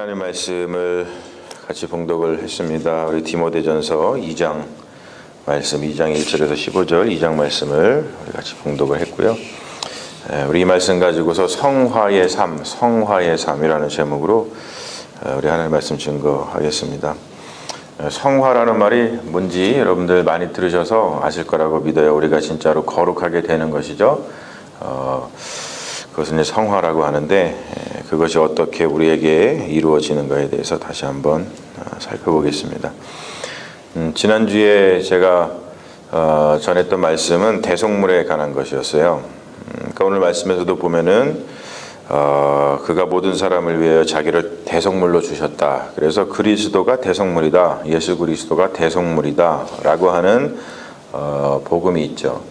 하나님 말씀을 같이 봉독을 했습니다. 우리 디모데전서 2장 말씀, 2장 1절에서 15절 2장 말씀을 우리 같이 봉독을 했고요. 우리 이 말씀 가지고서 성화의 삶, 성화의 삶이라는 제목으로 우리 하나님 말씀 증거하겠습니다. 성화라는 말이 뭔지 여러분들 많이 들으셔서 아실 거라고 믿어요. 우리가 진짜로 거룩하게 되는 것이죠. 그것은 이제 성화라고 하는데, 그것이 어떻게 우리에게 이루어지는가에 대해서 다시 한번 살펴보겠습니다. 지난주에 제가 전했던 말씀은 대속물에 관한 것이었어요. 그러니까 오늘 말씀에서도 보면은 그가 모든 사람을 위하여 자기를 대속물로 주셨다. 그래서 그리스도가 대속물이다. 예수 그리스도가 대속물이다 라고 하는 복음이 있죠.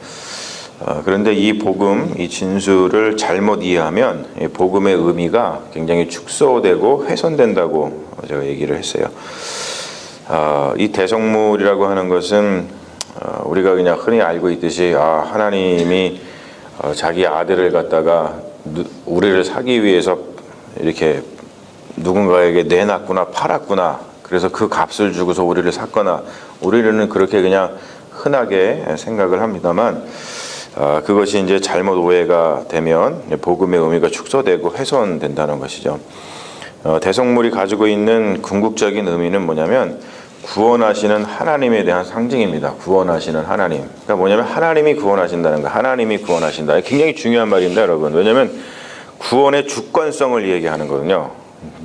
그런데 이 복음, 이 진술을 잘못 이해하면 이 복음의 의미가 굉장히 축소되고 훼손된다고 제가 얘기를 했어요. 이 대속물이라고 하는 것은 우리가 그냥 흔히 알고 있듯이 하나님이 자기 아들을 갖다가 우리를 사기 위해서 이렇게 누군가에게 내놨구나, 팔았구나, 그래서 그 값을 주고서 우리를 샀거나, 우리는 그렇게 그냥 흔하게 생각을 합니다만, 그것이 이제 잘못 오해가 되면 복음의 의미가 축소되고 훼손된다는 것이죠. 대속물이 가지고 있는 궁극적인 의미는 뭐냐면 구원하시는 하나님에 대한 상징입니다. 구원하시는 하나님. 그러니까 뭐냐면 하나님이 구원하신다는 거, 하나님이 구원하신다. 굉장히 중요한 말입니다, 여러분. 왜냐하면 구원의 주권성을 얘기하는 거거든요.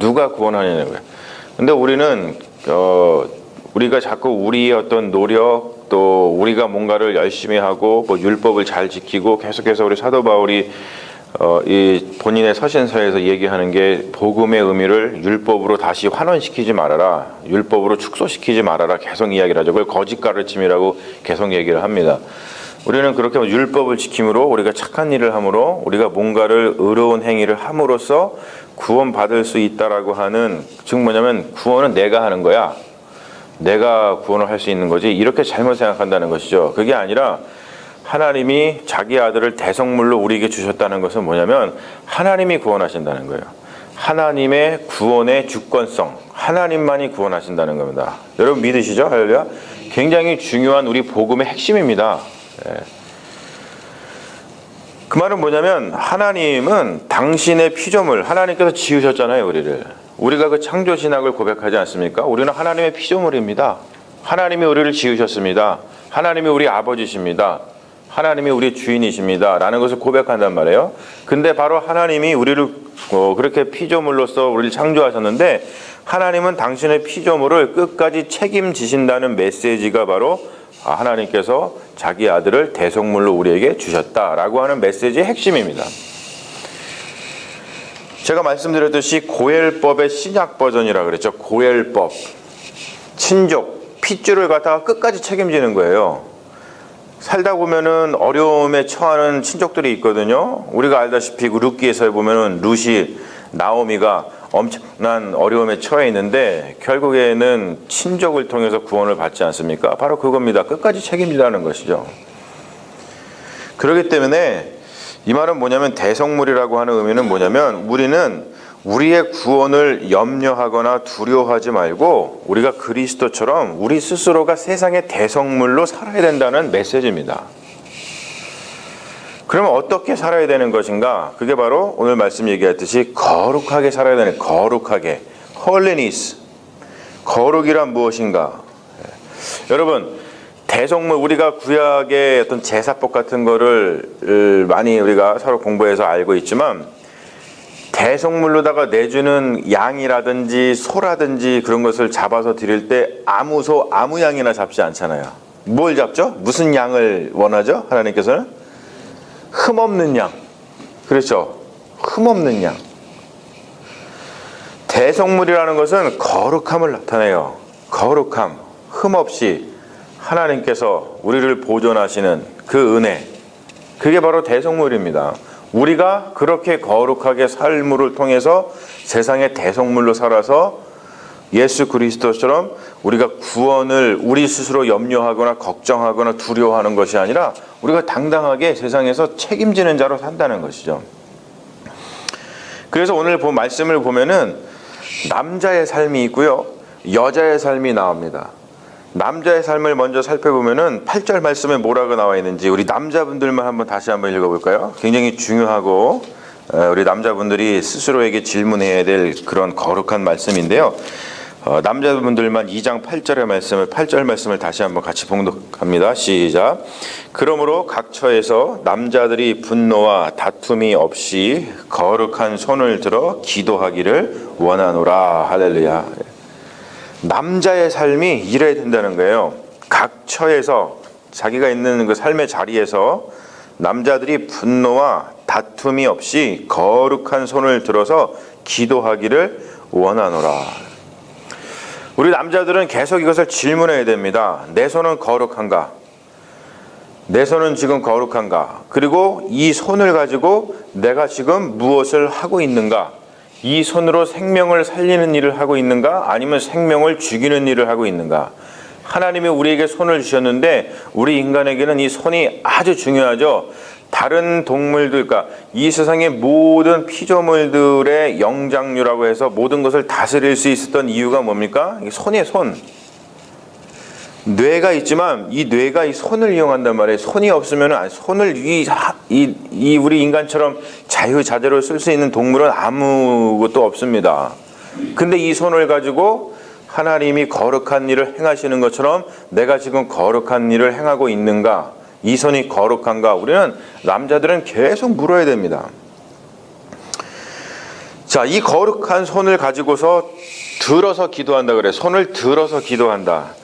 누가 구원하느냐는 거예요. 근데 우리는 우리가 자꾸 우리의 어떤 노력, 또 우리가 뭔가를 열심히 하고 뭐 율법을 잘 지키고, 계속해서 우리 사도 바울이 이 본인의 서신서에서 얘기하는 게 복음의 의미를 율법으로 다시 환원시키지 말아라, 율법으로 축소시키지 말아라 계속 이야기를 하죠. 그걸 거짓 가르침이라고 계속 얘기를 합니다. 우리는 그렇게 율법을 지킴으로, 우리가 착한 일을 함으로, 우리가 뭔가를 의로운 행위를 함으로써 구원받을 수 있다라고 하는, 즉 뭐냐면 구원은 내가 하는 거야, 내가 구원을 할 수 있는 거지, 이렇게 잘못 생각한다는 것이죠. 그게 아니라 하나님이 자기 아들을 대속물로 우리에게 주셨다는 것은 뭐냐면 하나님이 구원하신다는 거예요. 하나님의 구원의 주권성, 하나님만이 구원하신다는 겁니다. 여러분 믿으시죠? 할렐루야. 굉장히 중요한 우리 복음의 핵심입니다. 그 말은 뭐냐면 하나님은 당신의 피조물, 하나님께서 지으셨잖아요, 우리를. 우리가 그 창조신학을 고백하지 않습니까? 우리는 하나님의 피조물입니다. 하나님이 우리를 지으셨습니다. 하나님이 우리 아버지십니다. 하나님이 우리 주인이십니다 라는 것을 고백한단 말이에요. 근데 바로 하나님이 우리를 그렇게 피조물로서 우리를 창조하셨는데, 하나님은 당신의 피조물을 끝까지 책임지신다는 메시지가 바로 하나님께서 자기 아들을 대속물로 우리에게 주셨다라고 하는 메시지의 핵심입니다. 제가 말씀드렸듯이 고엘법의 신약 버전이라고 그랬죠. 고엘법, 친족, 핏줄을 갖다가 끝까지 책임지는 거예요. 살다 보면은 어려움에 처하는 친족들이 있거든요. 우리가 알다시피 룻기에서 보면은 룻이, 나오미가 엄청난 어려움에 처해 있는데 결국에는 친족을 통해서 구원을 받지 않습니까? 바로 그겁니다. 끝까지 책임지라는 것이죠. 그렇기 때문에 이 말은 뭐냐면, 대속물이라고 하는 의미는 뭐냐면, 우리는 우리의 구원을 염려하거나 두려워하지 말고 우리가 그리스도처럼 우리 스스로가 세상의 대속물로 살아야 된다는 메시지입니다. 그러면 어떻게 살아야 되는 것인가? 그게 바로 오늘 말씀 얘기했듯이 거룩하게 살아야 되는, 거룩하게, holiness. 거룩이란 무엇인가? 여러분, 대속물, 우리가 구약의 어떤 제사법 같은 거를 많이 우리가 서로 공부해서 알고 있지만, 대속물로다가 내주는 양이라든지 소라든지 그런 것을 잡아서 드릴 때 아무 소, 아무 양이나 잡지 않잖아요. 뭘 잡죠? 무슨 양을 원하죠? 하나님께서는 흠없는 양. 그렇죠? 흠없는 양. 대속물이라는 것은 거룩함을 나타내요. 거룩함, 흠없이 하나님께서 우리를 보존하시는 그 은혜, 그게 바로 대속물입니다. 우리가 그렇게 거룩하게 삶을 통해서 세상의 대속물로 살아서 예수 그리스도처럼 우리가 구원을 우리 스스로 염려하거나 걱정하거나 두려워하는 것이 아니라 우리가 당당하게 세상에서 책임지는 자로 산다는 것이죠. 그래서 오늘 말씀을 보면은 남자의 삶이 있고요, 여자의 삶이 나옵니다. 남자의 삶을 먼저 살펴보면은 8절 말씀에 뭐라고 나와 있는지 우리 남자분들만 다시 한번 읽어볼까요? 굉장히 중요하고 우리 남자분들이 스스로에게 질문해야 될 그런 거룩한 말씀인데요. 남자분들만 2장 8절 말씀을 다시 한번 같이 봉독합니다. 시작. 그러므로 각 처에서 남자들이 분노와 다툼이 없이 거룩한 손을 들어 기도하기를 원하노라. 할렐루야. 남자의 삶이 이래야 된다는 거예요. 각 처에서 자기가 있는 그 삶의 자리에서 남자들이 분노와 다툼이 없이 거룩한 손을 들어서 기도하기를 원하노라. 우리 남자들은 계속 이것을 질문해야 됩니다. 내 손은 거룩한가? 내 손은 지금 거룩한가? 그리고 이 손을 가지고 내가 지금 무엇을 하고 있는가? 이 손으로 생명을 살리는 일을 하고 있는가? 아니면 생명을 죽이는 일을 하고 있는가? 하나님이 우리에게 손을 주셨는데 우리 인간에게는 이 손이 아주 중요하죠. 다른 동물들, 그러니까 이 세상의 모든 피조물들의 영장류라고 해서 모든 것을 다스릴 수 있었던 이유가 뭡니까? 손이에요, 손. 뇌가 있지만 이 뇌가 이 손을 이용한단 말이에요. 손이 없으면 손을 이 우리 인간처럼 자유자재로 쓸 수 있는 동물은 아무것도 없습니다. 근데 이 손을 가지고 하나님이 거룩한 일을 행하시는 것처럼 내가 지금 거룩한 일을 행하고 있는가? 이 손이 거룩한가? 우리는 남자들은 계속 물어야 됩니다. 자, 이 거룩한 손을 가지고서 들어서 기도한다 그래. 손을 들어서 기도한다.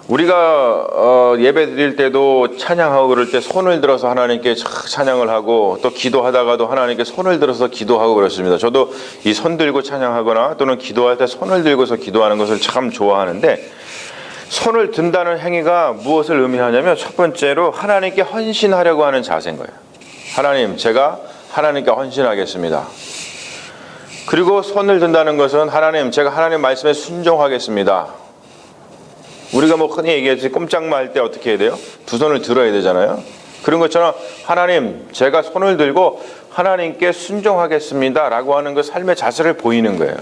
우리가 예배 드릴 때도 찬양하고 그럴 때 손을 들어서 하나님께 찬양을 하고 또 기도하다가도 하나님께 손을 들어서 기도하고 그렇습니다. 저도 이 손 들고 찬양하거나 또는 기도할 때 손을 들고서 기도하는 것을 참 좋아하는데, 손을 든다는 행위가 무엇을 의미하냐면 첫 번째로 하나님께 헌신하려고 하는 자세인 거예요. 하나님, 제가 하나님께 헌신하겠습니다. 그리고 손을 든다는 것은 하나님, 제가 하나님 말씀에 순종하겠습니다. 우리가 흔히 얘기하지 꼼짝마 할 때 어떻게 해야 돼요? 두 손을 들어야 되잖아요. 그런 것처럼 하나님, 제가 손을 들고 하나님께 순종하겠습니다 라고 하는 그 삶의 자세를 보이는 거예요.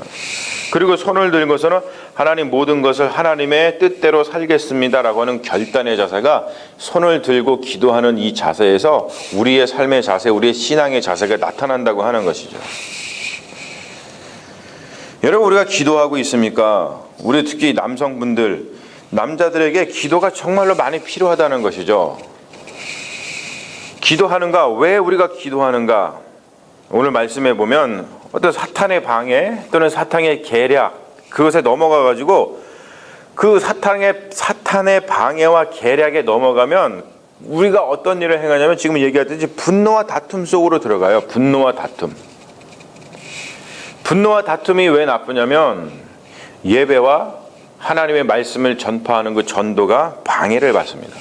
그리고 손을 들고서는 하나님, 모든 것을 하나님의 뜻대로 살겠습니다 라고 하는 결단의 자세가 손을 들고 기도하는 이 자세에서 우리의 삶의 자세, 우리의 신앙의 자세가 나타난다고 하는 것이죠. 여러분, 우리가 기도하고 있습니까? 우리 특히 남자들에게 기도가 정말로 많이 필요하다는 것이죠. 기도하는가? 왜 우리가 기도하는가? 오늘 말씀해 보면 어떤 사탄의 방해 또는 사탄의 계략, 그것에 넘어가 가지고 그 사탄의 방해와 계략에 넘어가면 우리가 어떤 일을 행하냐면 지금 얘기하듯이 분노와 다툼 속으로 들어가요. 분노와 다툼. 분노와 다툼이 왜 나쁘냐면 예배와 하나님의 말씀을 전파하는 그 전도가 방해를 받습니다.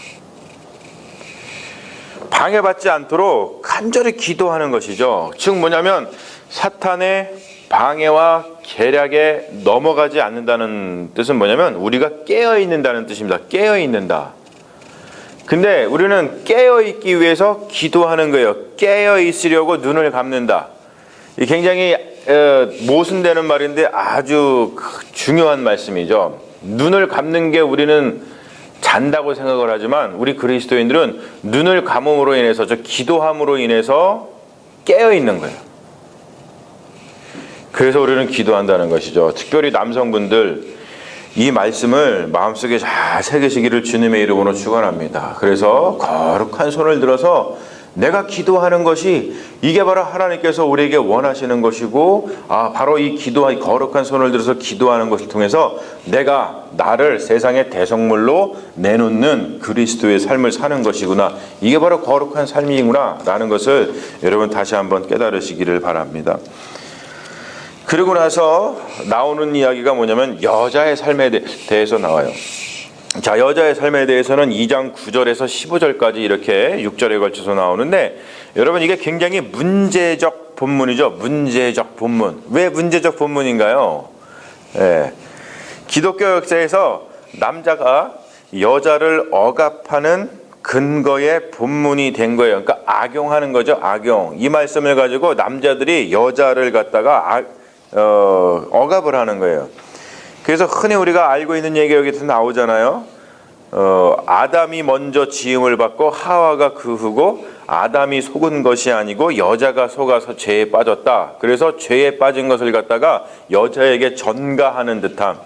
방해받지 않도록 간절히 기도하는 것이죠. 즉 뭐냐면 사탄의 방해와 계략에 넘어가지 않는다는 뜻은 뭐냐면 우리가 깨어있는다는 뜻입니다. 깨어있는다. 근데 우리는 깨어있기 위해서 기도하는 거예요. 깨어있으려고 눈을 감는다. 이 굉장히 모순되는 말인데 아주 중요한 말씀이죠. 눈을 감는 게 우리는 잔다고 생각을 하지만 우리 그리스도인들은 눈을 감음으로 인해서, 기도함으로 인해서 깨어있는 거예요. 그래서 우리는 기도한다는 것이죠. 특별히 남성분들, 이 말씀을 마음속에 잘 새기시기를 주님의 이름으로 축원합니다. 그래서 거룩한 손을 들어서 내가 기도하는 것이 이게 바로 하나님께서 우리에게 원하시는 것이고, 바로 이 거룩한 손을 들어서 기도하는 것을 통해서 내가 나를 세상의 대성물로 내놓는 그리스도의 삶을 사는 것이구나, 이게 바로 거룩한 삶이구나 라는 것을 여러분 다시 한번 깨달으시기를 바랍니다. 그리고 나서 나오는 이야기가 뭐냐면 여자의 삶에 대해서 나와요. 자, 여자의 삶에 대해서는 2장 9절에서 15절까지 이렇게 6절에 걸쳐서 나오는데, 여러분 이게 굉장히 문제적 본문이죠. 문제적 본문. 왜 문제적 본문인가요? 기독교 역사에서 남자가 여자를 억압하는 근거의 본문이 된 거예요. 그러니까 악용하는 거죠. 악용. 이 말씀을 가지고 남자들이 여자를 갖다가 억압을 하는 거예요. 그래서 흔히 우리가 알고 있는 얘기가 여기서 나오잖아요. 아담이 먼저 지음을 받고 하와가 그 후고 아담이 속은 것이 아니고 여자가 속아서 죄에 빠졌다. 그래서 죄에 빠진 것을 갖다가 여자에게 전가하는 듯한,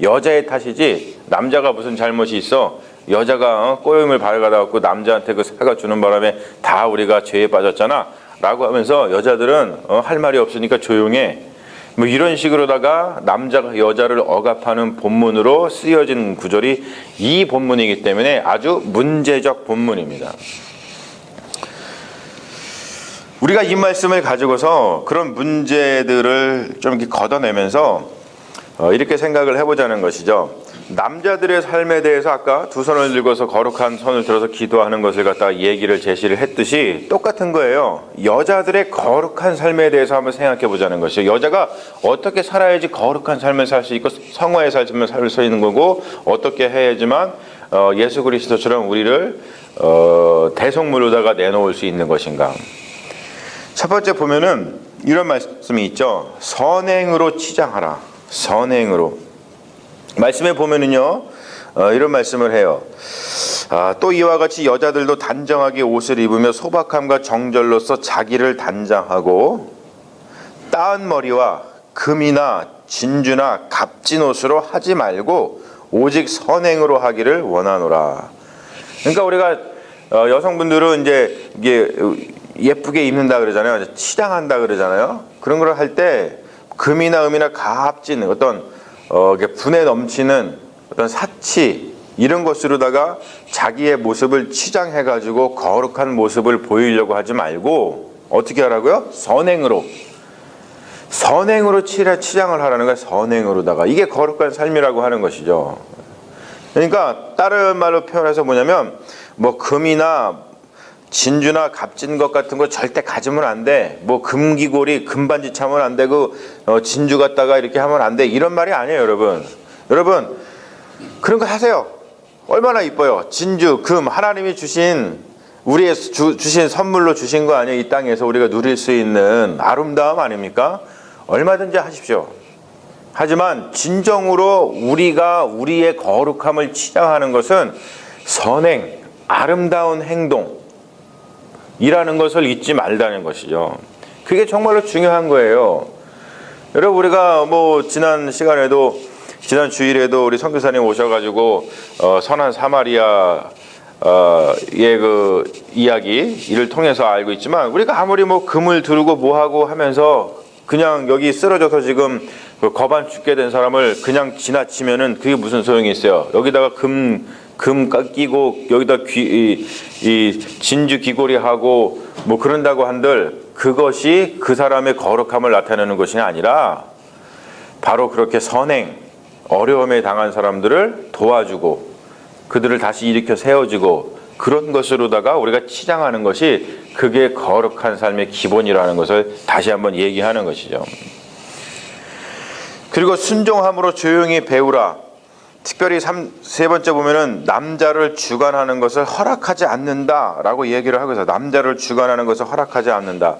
여자의 탓이지 남자가 무슨 잘못이 있어. 여자가 꼬임을 발각하고 남자한테 그 사과 주는 바람에 다 우리가 죄에 빠졌잖아 라고 하면서 여자들은 할 말이 없으니까 조용해. 뭐 이런 식으로다가 남자가 여자를 억압하는 본문으로 쓰여진 구절이 이 본문이기 때문에 아주 문제적 본문입니다. 우리가 이 말씀을 가지고서 그런 문제들을 좀 이렇게 걷어내면서 이렇게 생각을 해보자는 것이죠. 남자들의 삶에 대해서 아까 두 손을 들고서 거룩한 손을 들어서 기도하는 것을 갖다가 얘기를 제시를 했듯이 똑같은 거예요. 여자들의 거룩한 삶에 대해서 한번 생각해 보자는 것이죠. 여자가 어떻게 살아야지 거룩한 삶을 살 수 있고 성화의 삶을 살 수 있는 거고, 어떻게 해야지만 예수 그리스도처럼 우리를 대속물로다가 내놓을 수 있는 것인가. 첫 번째 보면은 이런 말씀이 있죠. 선행으로 치장하라. 선행으로. 말씀에 보면은요, 이런 말씀을 해요. 또 이와 같이 여자들도 단정하게 옷을 입으며 소박함과 정절로서 자기를 단장하고 따은 머리와 금이나 진주나 값진 옷으로 하지 말고 오직 선행으로 하기를 원하노라. 그러니까 우리가 여성분들은 이제 이게 예쁘게 입는다 그러잖아요. 치장한다 그러잖아요. 그런 걸 할 때 금이나 은이나 값진 어떤 분에 넘치는 어떤 사치 이런 것으로다가 자기의 모습을 치장해가지고 거룩한 모습을 보이려고 하지 말고 어떻게 하라고요? 선행으로 치장을 하라는 거예요. 선행으로다가. 이게 거룩한 삶이라고 하는 것이죠. 그러니까 다른 말로 표현해서 뭐냐면 뭐 금이나 진주나 값진 것 같은 거 절대 가지면 안 돼. 뭐 금귀고리, 금반지 차면 안 되고 진주 갖다가 이렇게 하면 안 돼. 이런 말이 아니에요, 여러분. 여러분 그런 거 하세요. 얼마나 이뻐요. 진주, 금, 하나님이 주신 우리의 주신 선물로 주신 거 아니에요. 이 땅에서 우리가 누릴 수 있는 아름다움 아닙니까? 얼마든지 하십시오. 하지만 진정으로 우리가 우리의 거룩함을 치장하는 것은 선행, 아름다운 행동 이라는 것을 잊지 말라는 것이죠. 그게 정말로 중요한 거예요. 여러분 우리가 뭐 지난 주일에도 우리 선교사님 오셔가지고 선한 사마리아의 그 이야기 이를 통해서 알고 있지만, 우리가 아무리 뭐 금을 두르고 뭐하고 하면서 그냥 여기 쓰러져서 지금 그 거반 죽게 된 사람을 그냥 지나치면은 그게 무슨 소용이 있어요. 여기다가 금 끼고 여기다 이 진주 귀고리하고 뭐 그런다고 한들 그것이 그 사람의 거룩함을 나타내는 것이 아니라 바로 그렇게 선행, 어려움에 당한 사람들을 도와주고 그들을 다시 일으켜 세워주고 그런 것으로다가 우리가 치장하는 것이 그게 거룩한 삶의 기본이라는 것을 다시 한번 얘기하는 것이죠. 그리고 순종함으로 조용히 배우라. 특별히 세 번째 보면은 남자를 주관하는 것을 허락하지 않는다라고 얘기를 하고 있어요. 남자를 주관하는 것을 허락하지 않는다.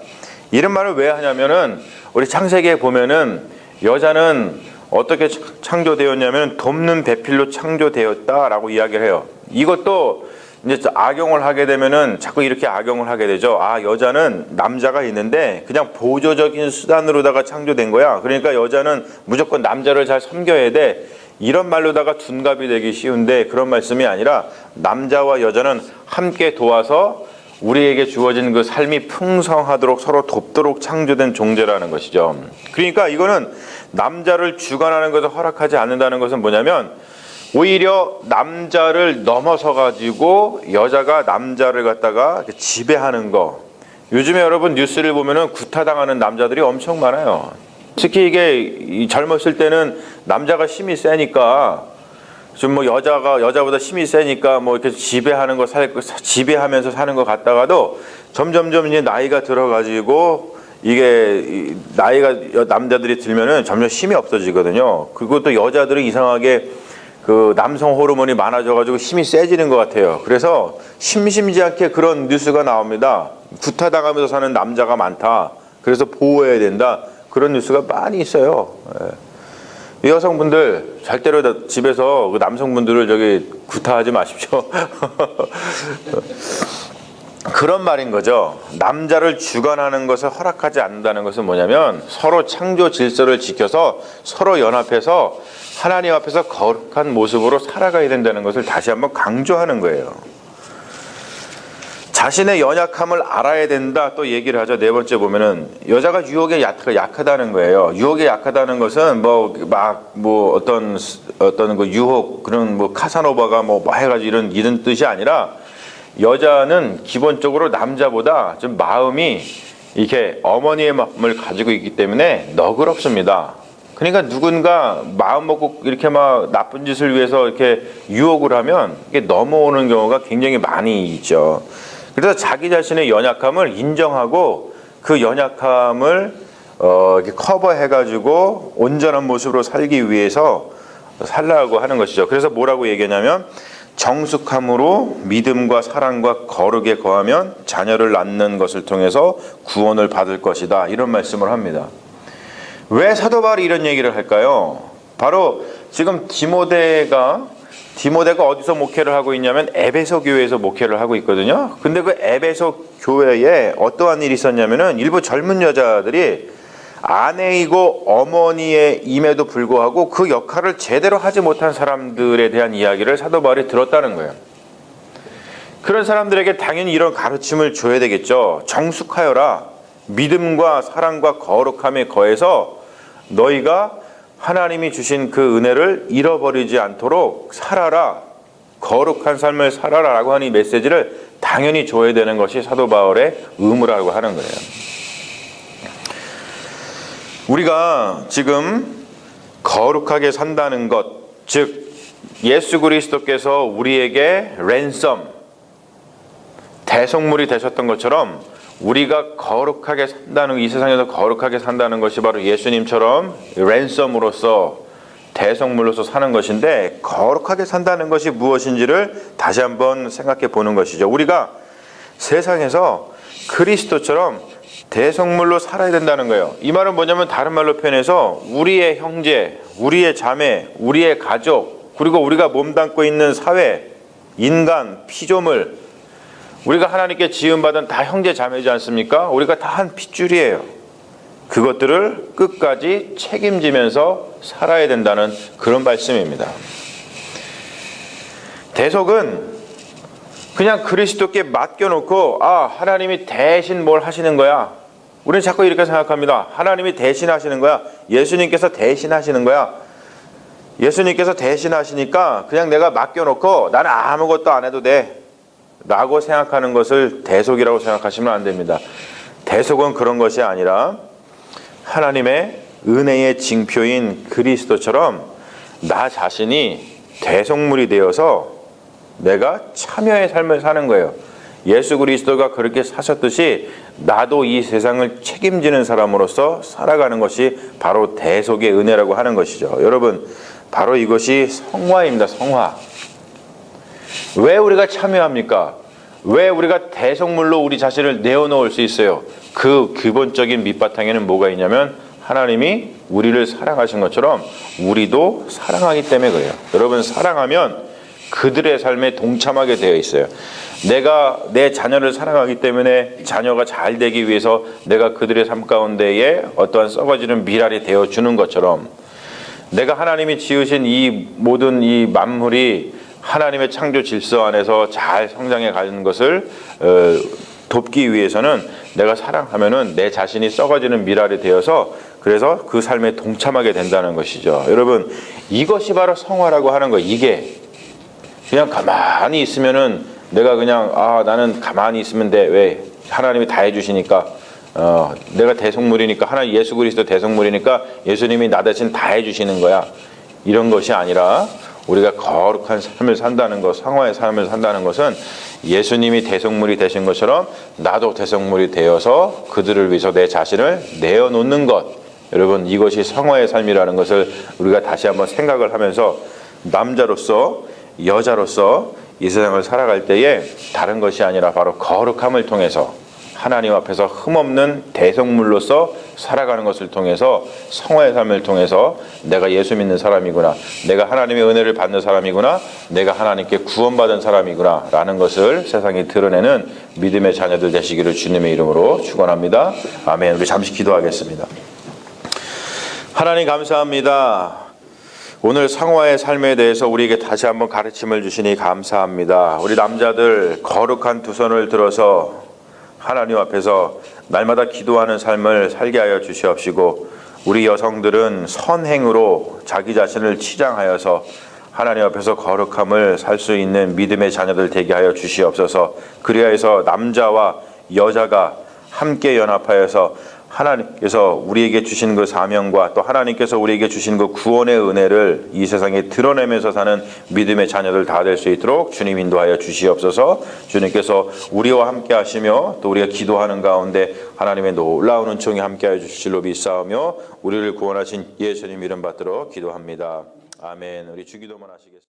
이런 말을 왜 하냐면은 우리 창세기에 보면은 여자는 어떻게 창조되었냐면 돕는 배필로 창조되었다라고 이야기를 해요. 이것도 이제 악용을 하게 되면은 자꾸 이렇게 악용을 하게 되죠. 여자는 남자가 있는데 그냥 보조적인 수단으로다가 창조된 거야. 그러니까 여자는 무조건 남자를 잘 섬겨야 돼. 이런 말로다가 둔갑이 되기 쉬운데 그런 말씀이 아니라 남자와 여자는 함께 도와서 우리에게 주어진 그 삶이 풍성하도록 서로 돕도록 창조된 존재라는 것이죠. 그러니까 이거는 남자를 주관하는 것을 허락하지 않는다는 것은 뭐냐면 오히려 남자를 넘어서 가지고 여자가 남자를 갖다가 지배하는 거. 요즘에 여러분 뉴스를 보면은 구타당하는 남자들이 엄청 많아요. 특히 이게 젊었을 때는 남자가 힘이 세니까 좀 뭐 여자보다 힘이 세니까 뭐 이렇게 지배하면서 사는 것 같다가도 점점점 이제 나이가 들어가지고 이게 나이가 남자들이 들면은 점점 힘이 없어지거든요. 그리고 또 여자들은 이상하게 그 남성 호르몬이 많아져가지고 힘이 세지는 것 같아요. 그래서 심심지 않게 그런 뉴스가 나옵니다. 구타당하면서 사는 남자가 많다. 그래서 보호해야 된다. 그런 뉴스가 많이 있어요. 이 여성분들 절대로 집에서 그 남성분들을 저기 구타하지 마십시오. 그런 말인 거죠. 남자를 주관하는 것을 허락하지 않는다는 것은 뭐냐면 서로 창조 질서를 지켜서 서로 연합해서 하나님 앞에서 거룩한 모습으로 살아가야 된다는 것을 다시 한번 강조하는 거예요. 자신의 연약함을 알아야 된다 또 얘기를 하죠. 네 번째 보면은 여자가 유혹에 약하다는 거예요. 유혹에 약하다는 것은 어떤 그 유혹 그런 카사노바가 해가지고 이런 뜻이 아니라 여자는 기본적으로 남자보다 좀 마음이 이렇게 어머니의 마음을 가지고 있기 때문에 너그럽습니다. 그러니까 누군가 마음 먹고 이렇게 나쁜 짓을 위해서 이렇게 유혹을 하면 이게 넘어오는 경우가 굉장히 많이 있죠. 그래서 자기 자신의 연약함을 인정하고 그 연약함을 이렇게 커버해가지고 온전한 모습으로 살기 위해서 살라고 하는 것이죠. 그래서 뭐라고 얘기하냐면 정숙함으로 믿음과 사랑과 거룩에 거하면 자녀를 낳는 것을 통해서 구원을 받을 것이다. 이런 말씀을 합니다. 왜 사도 바울이 이런 얘기를 할까요? 바로 지금 디모데가 어디서 목회를 하고 있냐면 에베소 교회에서 목회를 하고 있거든요. 근데 그 에베소 교회에 어떠한 일이 있었냐면은 일부 젊은 여자들이 아내이고 어머니임에도 불구하고 그 역할을 제대로 하지 못한 사람들에 대한 이야기를 사도 바울이 들었다는 거예요. 그런 사람들에게 당연히 이런 가르침을 줘야 되겠죠. 정숙하여라. 믿음과 사랑과 거룩함에 거해서 너희가 하나님이 주신 그 은혜를 잃어버리지 않도록 살아라. 거룩한 삶을 살아라 라고 하는 이 메시지를 당연히 줘야 되는 것이 사도 바울의 의무라고 하는 거예요. 우리가 지금 거룩하게 산다는 것, 즉 예수 그리스도께서 우리에게 랜섬, 대속물이 되셨던 것처럼 우리가 거룩하게 산다는, 이 세상에서 거룩하게 산다는 것이 바로 예수님처럼 랜섬으로서 대속물로서 사는 것인데, 거룩하게 산다는 것이 무엇인지를 다시 한번 생각해 보는 것이죠. 우리가 세상에서 그리스도처럼 대속물로 살아야 된다는 거예요. 이 말은 뭐냐면 다른 말로 표현해서 우리의 형제, 우리의 자매, 우리의 가족, 그리고 우리가 몸담고 있는 사회, 인간, 피조물, 우리가 하나님께 지음받은 다 형제 자매지 않습니까? 우리가 다 한 핏줄이에요. 그것들을 끝까지 책임지면서 살아야 된다는 그런 말씀입니다. 대속은 그냥 그리스도께 맡겨놓고 하나님이 대신 뭘 하시는 거야. 우리는 자꾸 이렇게 생각합니다. 하나님이 대신 하시는 거야. 예수님께서 대신 하시는 거야. 예수님께서 대신 하시니까 그냥 내가 맡겨놓고 나는 아무것도 안 해도 돼 라고 생각하는 것을 대속이라고 생각하시면 안 됩니다. 대속은 그런 것이 아니라 하나님의 은혜의 징표인 그리스도처럼 나 자신이 대속물이 되어서 내가 참여의 삶을 사는 거예요. 예수 그리스도가 그렇게 사셨듯이 나도 이 세상을 책임지는 사람으로서 살아가는 것이 바로 대속의 은혜라고 하는 것이죠. 여러분, 바로 이것이 성화입니다. 성화. 왜 우리가 참여합니까? 왜 우리가 대속물로 우리 자신을 내어놓을 수 있어요? 그 기본적인 밑바탕에는 뭐가 있냐면 하나님이 우리를 사랑하신 것처럼 우리도 사랑하기 때문에 그래요. 여러분, 사랑하면 그들의 삶에 동참하게 되어 있어요. 내가 내 자녀를 사랑하기 때문에 자녀가 잘 되기 위해서 내가 그들의 삶 가운데에 어떠한 썩어지는 미랄이 되어주는 것처럼, 내가 하나님이 지으신 이 모든 이 만물이 하나님의 창조 질서 안에서 잘 성장해 가는 것을 돕기 위해서는 내가 사랑하면은 내 자신이 썩어지는 미랄이 되어서 그래서 그 삶에 동참하게 된다는 것이죠. 여러분, 이것이 바로 성화라고 하는 거예요. 이게 그냥 가만히 있으면은 내가 그냥 나는 가만히 있으면 돼. 왜? 하나님이 다 해주시니까. 내가 대속물이니까, 하나님 예수 그리스도 대속물이니까 예수님이 나 대신 다 해주시는 거야. 이런 것이 아니라 우리가 거룩한 삶을 산다는 것, 성화의 삶을 산다는 것은 예수님이 대속물이 되신 것처럼 나도 대속물이 되어서 그들을 위해서 내 자신을 내어놓는 것. 여러분, 이것이 성화의 삶이라는 것을 우리가 다시 한번 생각을 하면서 남자로서, 여자로서 이 세상을 살아갈 때에 다른 것이 아니라 바로 거룩함을 통해서 하나님 앞에서 흠없는 대성물로서 살아가는 것을 통해서 성화의 삶을 통해서 내가 예수 믿는 사람이구나, 내가 하나님의 은혜를 받는 사람이구나, 내가 하나님께 구원받은 사람이구나 라는 것을 세상에 드러내는 믿음의 자녀들 되시기를 주님의 이름으로 축원합니다. 아멘. 우리 잠시 기도하겠습니다. 하나님 감사합니다. 오늘 성화의 삶에 대해서 우리에게 다시 한번 가르침을 주시니 감사합니다. 우리 남자들 거룩한 두 손을 들어서 하나님 앞에서 날마다 기도하는 삶을 살게 하여 주시옵시고, 우리 여성들은 선행으로 자기 자신을 치장하여서 하나님 앞에서 거룩함을 살 수 있는 믿음의 자녀들 되게 하여 주시옵소서. 그리하여서 남자와 여자가 함께 연합하여서 하나님께서 우리에게 주신 그 사명과 또 하나님께서 우리에게 주신 그 구원의 은혜를 이 세상에 드러내면서 사는 믿음의 자녀들 다 될 수 있도록 주님 인도하여 주시옵소서. 주님께서 우리와 함께 하시며 또 우리가 기도하는 가운데 하나님의 놀라운 은총이 함께하여 주실 줄로 믿사오며 우리를 구원하신 예수님 이름 받들어 기도합니다. 아멘. 우리 주기도문 하시겠습니다.